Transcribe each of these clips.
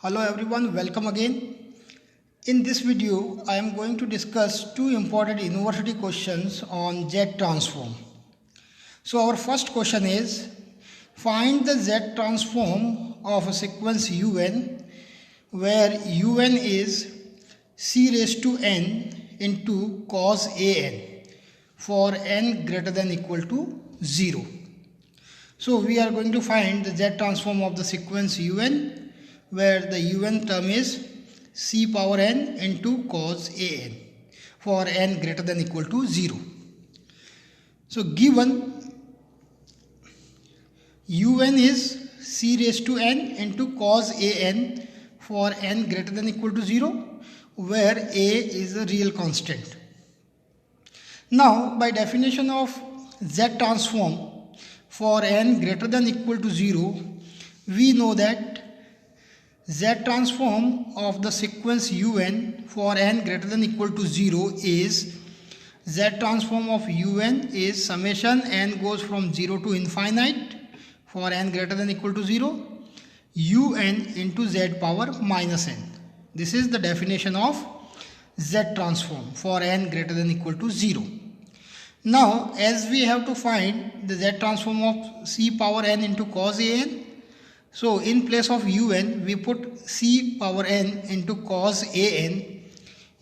Hello everyone, welcome again. In this video, I am going to discuss two important university questions on Z transform. So our first question is, find the Z transform of a sequence un where un is c raised to n into cos an for n greater than equal to 0. So we are going to find the Z transform of the sequence un where the un term is c power n into cos an for n greater than equal to 0. So given un is c raised to n into cos an for n greater than equal to 0, where a is a real constant. Now by definition of Z transform for n greater than equal to 0, we know that Z transform of the sequence un for n greater than equal to 0 is Z transform of un is summation n goes from 0 to infinite for n greater than equal to 0 un into z power minus n. This is the definition of Z transform for n greater than equal to 0. Now as we have to find the Z transform of c power n into cos an, so in place of un we put c power n into cos an,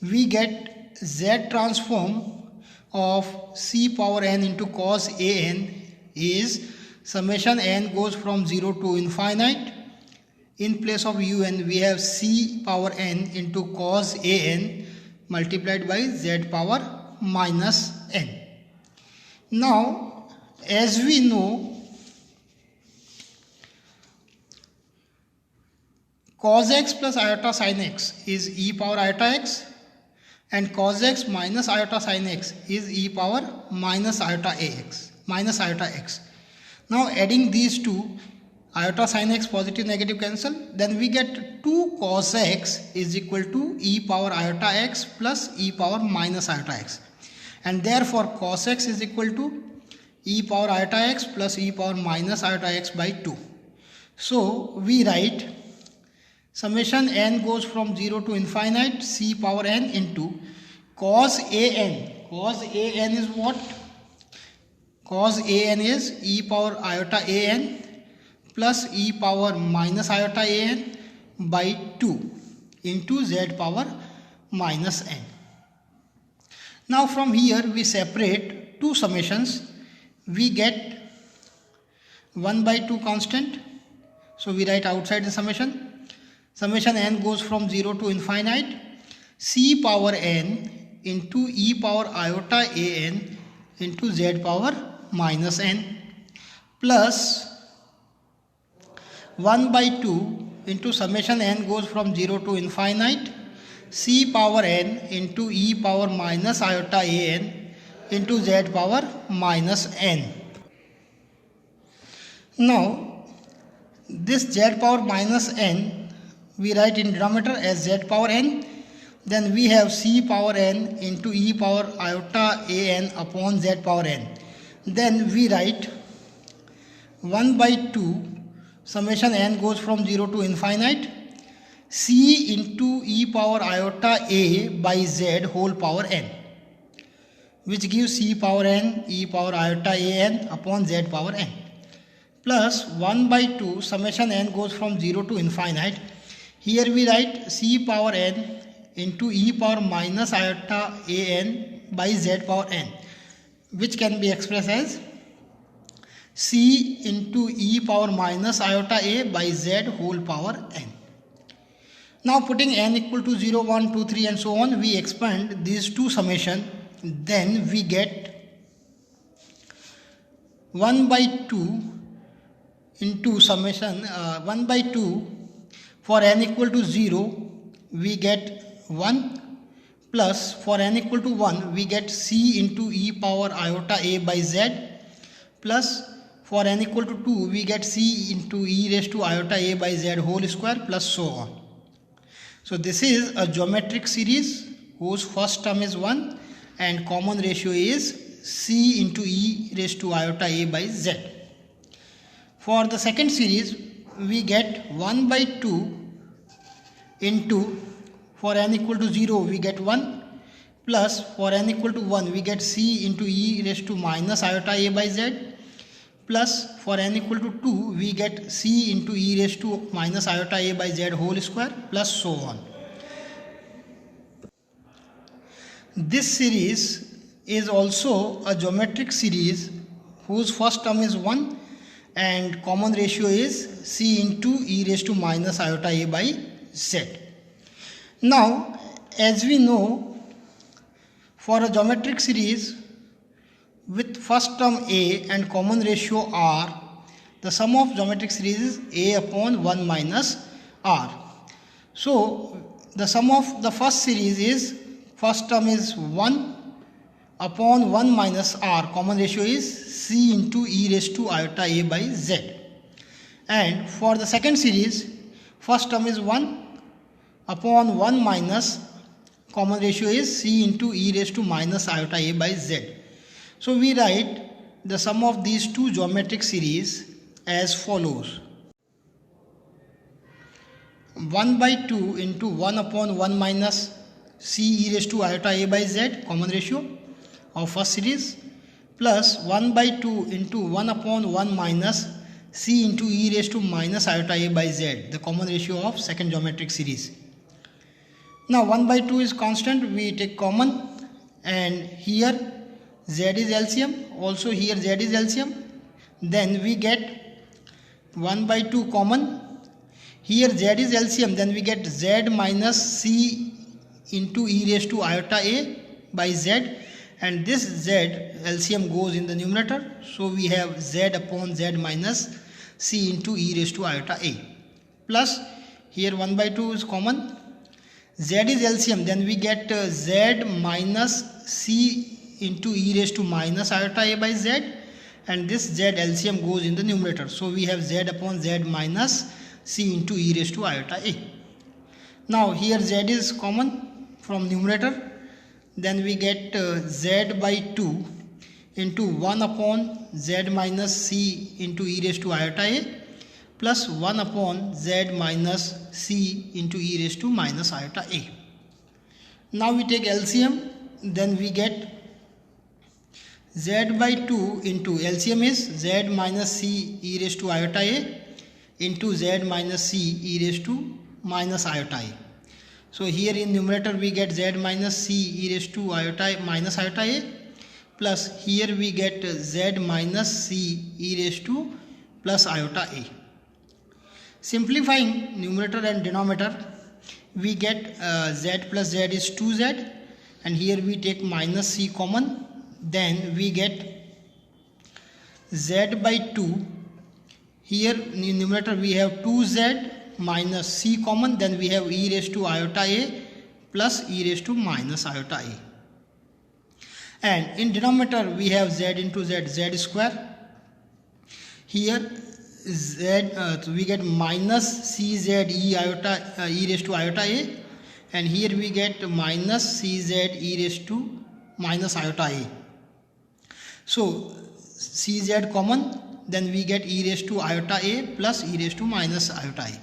we get Z transform of c power n into cos an is summation n goes from 0 to infinite. In place of un we have c power n into cos an multiplied by z power minus n. Now as we know, cos x plus iota sin x is e power iota x and cos x minus iota sin x is e power minus iota x. Now adding these two, iota sin x positive negative cancel, then we get 2 cos x is equal to e power iota x plus e power minus iota x, and therefore cos x is equal to e power iota x plus e power minus iota x by 2. So we write summation n goes from 0 to infinite c power n into cos an. Cos an is what? Cos an is e power iota an plus e power minus iota an by 2 into z power minus n. Now from here we separate two summations. We get 1 by 2 constant. So we write outside the summation. Summation n goes from 0 to infinite c power n into e power iota an into z power minus n plus 1 by 2 into summation n goes from 0 to infinite c power n into e power minus iota an into z power minus n. Now this z power minus n we write in denominator as z power n, then we have c power n into e power iota an upon z power n. Then we write 1 by 2 summation n goes from 0 to infinite c into e power iota a by z whole power n, which gives c power n e power iota an upon z power n, plus 1 by 2 summation n goes from 0 to infinite. Here we write c power n into e power minus iota an by z power n, which can be expressed as c into e power minus iota a by z whole power n. Now putting n equal to 0, 1, 2, 3 and so on, we expand these two summation. Then we get 1 by 2 into summation 1 by 2 for n equal to 0 we get 1 plus for n equal to 1 we get c into e power iota a by z plus for n equal to 2 we get c into e raised to iota a by z whole square plus so on. So this is a geometric series whose first term is 1 and common ratio is c into e raised to iota a by z. For the second series we get 1 by 2 into, for n equal to 0 we get 1, plus for n equal to 1 we get c into e raised to minus iota a by z, plus for n equal to 2 we get c into e raised to minus iota a by z whole square, plus so on. This series is also a geometric series whose first term is 1 and common ratio is c into e raised to minus iota a by z. Now, as we know, for a geometric series with first term a and common ratio r, the sum of geometric series is a upon 1 minus r. So, the sum of the first series is, first term is 1 upon 1 minus r, common ratio is c into e raised to iota a by z. And for the second series, first term is 1 upon 1 minus, common ratio is c into e raised to minus iota a by z. So we write the sum of these two geometric series as follows: 1 by 2 into 1 upon 1 minus c e raised to iota a by z, common ratio of first series, plus 1 by 2 into 1 upon 1 minus c into e raised to minus iota a by z, the common ratio of second geometric series. Now 1 by 2 is constant, we take common, and here z is LCM, also here z is LCM, then we get 1 by 2 common, here z is LCM, then we get z minus c into e raised to iota a by z, and this z LCM goes in the numerator, so we have z upon z minus c into e raised to iota a, plus here 1 by 2 is common, z is LCM, then we get z minus c into e raised to minus iota a by z, and this z LCM goes in the numerator, so we have z upon z minus c into e raised to iota a. Now here z is common from numerator, then we get z by 2 into 1 upon z minus c into e raised to iota a, plus 1 upon z minus c into e raised to minus iota a. Now we take LCM, then we get z by 2 into, LCM is z minus c e raised to iota a into z minus c e raised to minus iota a. So here in numerator we get z minus c e raised to iota minus iota a, plus here we get z minus c e raised to plus iota a. Simplifying numerator and denominator, we get z plus z is 2z, and here we take minus c common, then we get z by 2, here in numerator we have 2z minus c common, then we have e raised to iota a plus e raised to minus iota a, and in denominator we have z into z square, here z we get minus cz e raised to iota a, and here we get minus cz e raised to minus iota a. So cz common, then we get e raised to iota a plus e raised to minus iota a,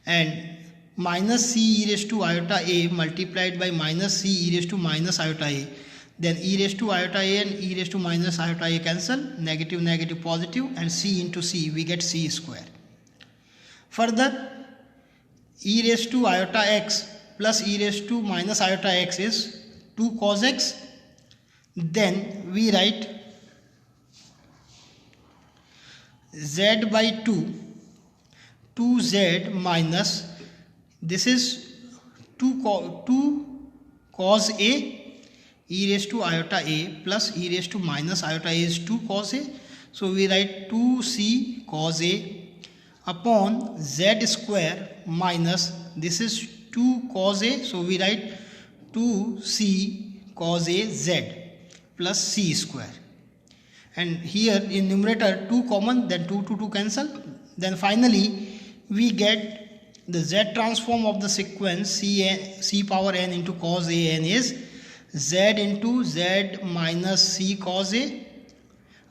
and minus c e raised to iota a multiplied by minus c e raised to minus iota a, then e raised to iota a and e raised to minus iota a cancel, negative negative positive, and c into c we get c square. Further, e raised to iota x plus e raised to minus iota x is 2 cos x, then we write z by 2 2z minus, this is 2 cos a e raised to iota a plus e raised to minus iota a is 2 cos a, so we write 2c cos a upon z square minus, this is 2 cos a, so we write 2c cos a z plus c square, and here in numerator 2 common, then 2 to 2 cancel, then finally we get the z transform of the sequence c power n into cos a n is z into z minus c cos a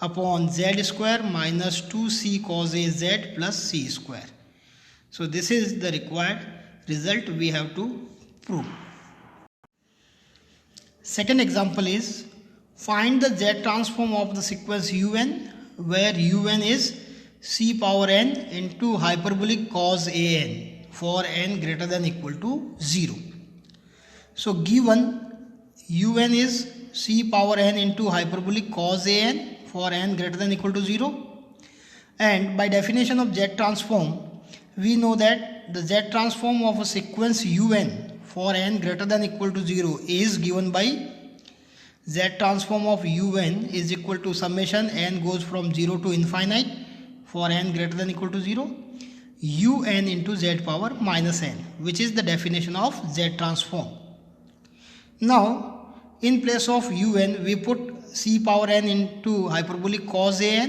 upon z square minus 2c cos a z plus c square. So this is the required result we have to prove. Second example is find the Z transform of the sequence un where un is c power n into hyperbolic cos an for n greater than equal to 0. So given un is c power n into hyperbolic cos an for n greater than equal to 0, and by definition of Z transform we know that the Z transform of a sequence un for n greater than equal to 0 is given by Z transform of un is equal to summation n goes from 0 to infinite for n greater than equal to 0 un into z power minus n, which is the definition of Z transform. Now in place of un we put c power n into hyperbolic cos an,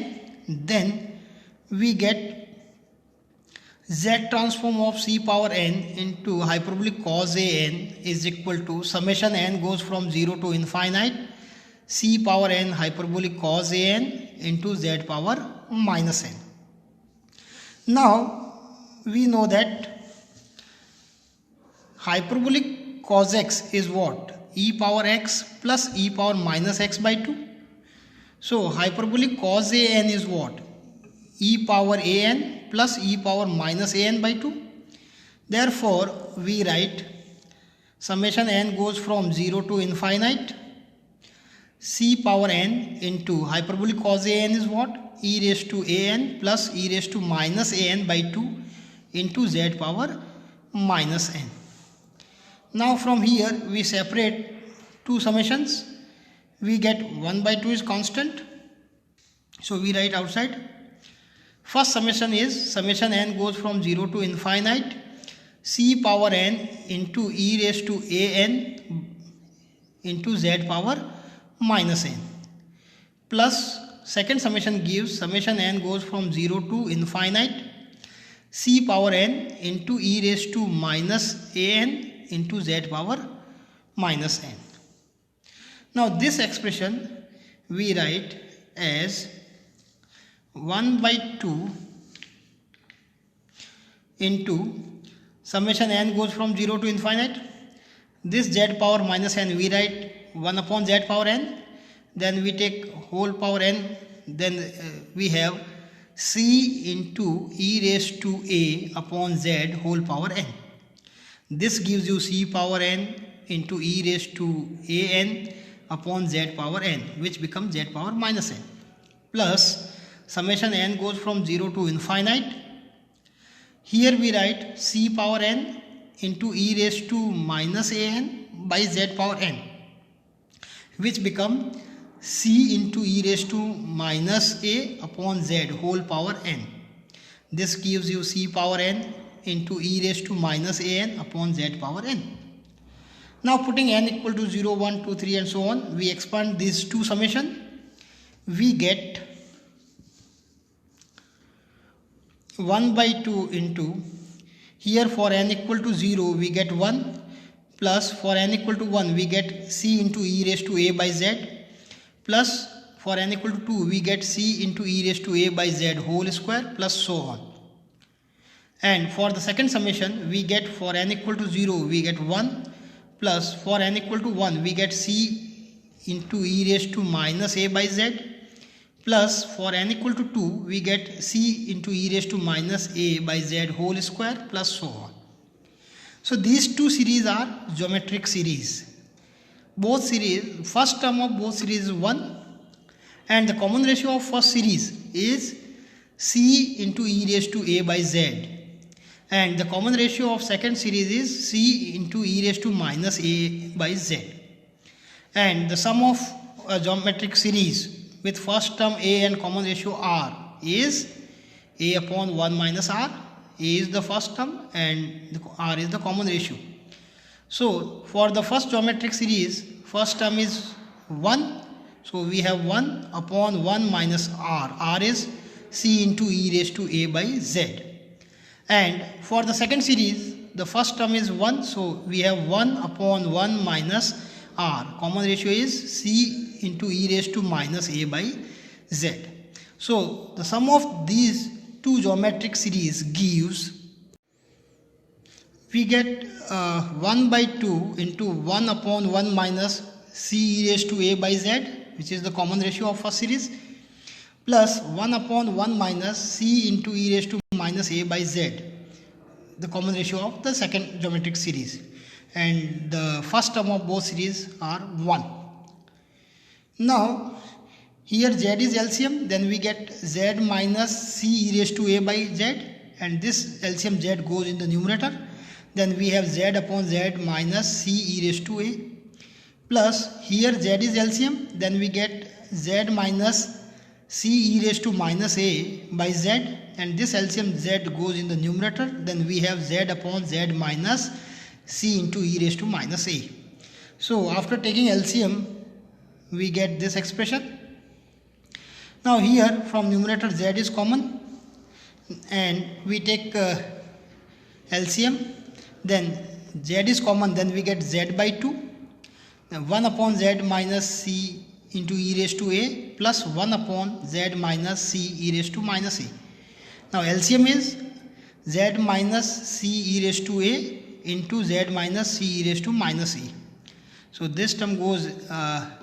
then we get Z transform of c power n into hyperbolic cos an is equal to summation n goes from 0 to infinite c power n hyperbolic cos an into z power minus n. Now we know that hyperbolic cos x is what? E power x plus e power minus x by 2. So hyperbolic cos an is what? E power an plus e power minus an by 2. Therefore we write summation n goes from 0 to infinite c power n into hyperbolic cos an is what? E raised to an plus e raised to minus an by 2 into z power minus n. Now from here we separate two summations. We get 1 by 2 is constant, so we write outside. First summation is summation n goes from 0 to infinite c power n into e raised to an into z power minus n, plus second summation gives summation n goes from 0 to infinite c power n into e raised to minus an into z power minus n. Now this expression we write as 1 by 2 into summation n goes from 0 to infinite. This z power minus n we write 1 upon z power n, then we take whole power n, then we have c into e raised to a upon z whole power n. This gives you c power n into e raised to an upon z power n, which becomes z power minus n, plus summation n goes from 0 to infinite. Here we write c power n into e raised to minus an by z power n, which become c into e raised to minus a upon z whole power n. This gives you c power n into e raised to minus an upon z power n. Now putting n equal to 0, 1, 2, 3 and so on, we expand these two summation. We get 1 by 2 into, here for n equal to 0 we get 1, plus for n equal to 1 we get c into e raised to a by z, plus for n equal to 2 we get c into e raised to a by z whole square, plus so on. And for the second summation we get for n equal to 0 we get 1, plus for n equal to 1 we get c into e raised to minus a by z, plus for n equal to 2 we get c into e raised to minus a by z whole square, plus so on. So these two series are geometric series. Both series, first term of both series is 1, and the common ratio of first series is c into e raised to a by z, and the common ratio of second series is c into e raised to minus a by z. And the sum of a geometric series with first term a and common ratio r is a upon 1 minus r. A is the first term and r is the common ratio. So for the first geometric series, first term is 1, so we have 1 upon 1 minus r. R is c into e raised to a by z. And for the second series, the first term is 1, so we have 1 upon 1 minus r. Common ratio is c into e raised to minus a by z. So the sum of these two geometric series gives, we get 1 by 2 into 1 upon 1 minus c e raised to a by z, which is the common ratio of first series, plus 1 upon 1 minus c into e raised to minus a by z, the common ratio of the second geometric series, and the first term of both series are 1. Now here z is LCM, then we get z minus c e raised to a by z, and this LCM z goes in the numerator. Then we have z upon z minus c e raised to a, plus here z is LCM, then we get z minus c e raised to minus a by z, and this LCM z goes in the numerator. Then we have z upon z minus c into e raised to minus a. So after taking LCM, we get this expression. Now here from numerator z is common, and we take LCM, then z is common, then we get z by 2, 1 upon z minus c into e raised to a plus 1 upon z minus c e raised to minus a. Now LCM is z minus c e raised to a into z minus c e raised to minus a. So this term goes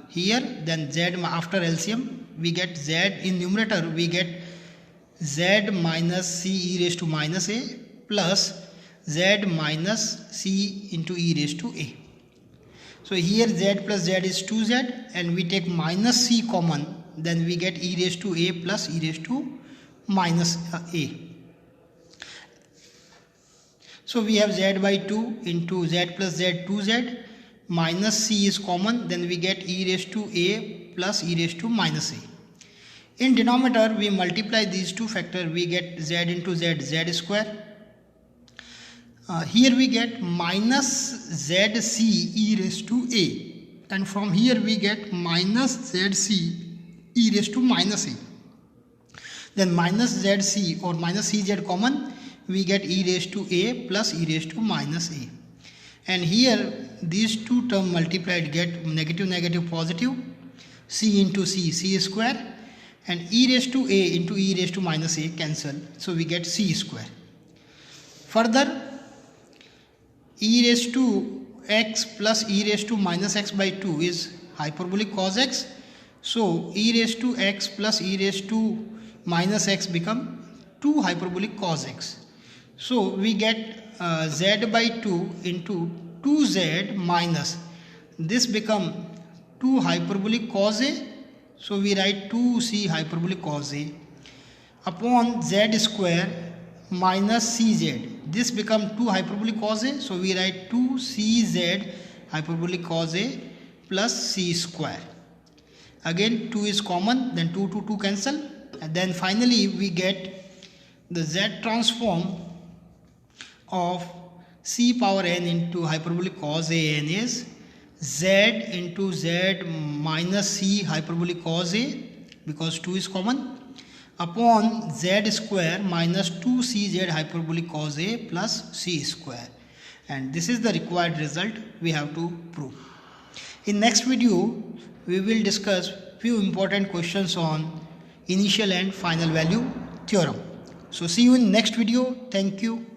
here, then z after LCM we get z in numerator, we get z minus c e raised to minus a plus z minus c into e raised to a. So here z plus z is 2z, and we take minus c common, then we get e raised to a plus e raised to minus a. So we have z by 2 into z plus z 2z, minus c is common, then we get e raised to a plus e raised to minus a. In denominator we multiply these two factors, we get z into z, z square. Here we get minus zc e raised to a, and from here we get minus zc e raised to minus a. Then minus zc or minus cz common, we get e raised to a plus e raised to minus a. And here these two terms multiplied get negative negative positive, c into c, c square, and e raised to a into e raised to minus a cancel, so we get c square. Further, e raised to x plus e raised to minus x by 2 is hyperbolic cos x, so e raised to x plus e raised to minus x become 2 hyperbolic cos x. So we get z by 2 into 2z minus, this become 2 hyperbolic cos a, so we write 2c hyperbolic cos a upon z square minus cz, this become 2 hyperbolic cos a, so we write 2cz hyperbolic cos a plus c square. Again 2 is common, then 2 to 2 cancel, and then finally we get the z transform of c power n into hyperbolic cos a n is z into z minus c hyperbolic cos a, because 2 is common, upon z square minus 2cz hyperbolic cos a plus c square. And this is the required result we have to prove. In next video we will discuss few important questions on initial and final value theorem. So see you in next video. Thank you.